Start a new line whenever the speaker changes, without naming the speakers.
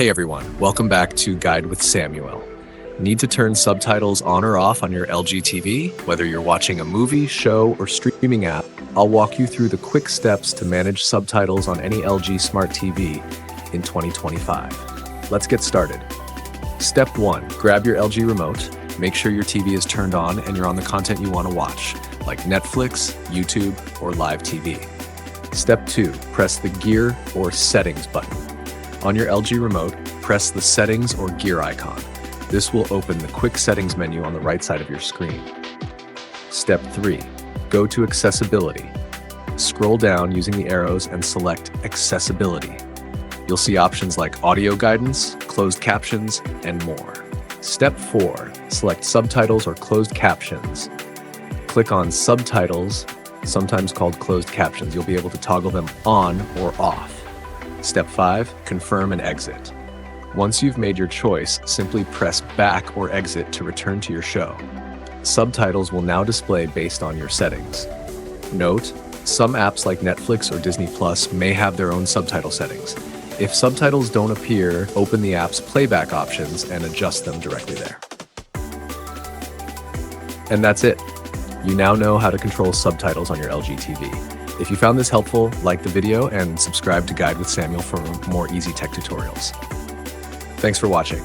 Hey everyone, welcome back to Guide with Samuel. Need to turn subtitles on or off on your LG TV? Whether you're watching a movie, show, or streaming app, I'll walk you through the quick steps to manage subtitles on any LG Smart TV in 2025. Let's get started. Step 1. Grab your LG remote. Make sure your TV is turned on and you're on the content you want to watch, like Netflix, YouTube, or live TV. Step 2. Press the Gear or Settings button. On your LG remote, press the Settings or Gear icon. This will open the Quick Settings menu on the right side of your screen. Step 3. Go to Accessibility. Scroll down using the arrows and select Accessibility. You'll see options like audio guidance, closed captions, and more. Step 4. Select Subtitles or Closed Captions. Click on Subtitles, sometimes called closed captions. You'll be able to toggle them on or off. Step 5. Confirm and exit. Once you've made your choice, simply press back or exit to return to your show. Subtitles will now display based on your settings. Note, some apps like Netflix or Disney Plus may have their own subtitle settings. If subtitles don't appear, open the app's playback options and adjust them directly there. And that's it. You now know how to control subtitles on your LG TV. If you found this helpful, like the video and subscribe to Guide with Samuel for more easy tech tutorials. Thanks for watching.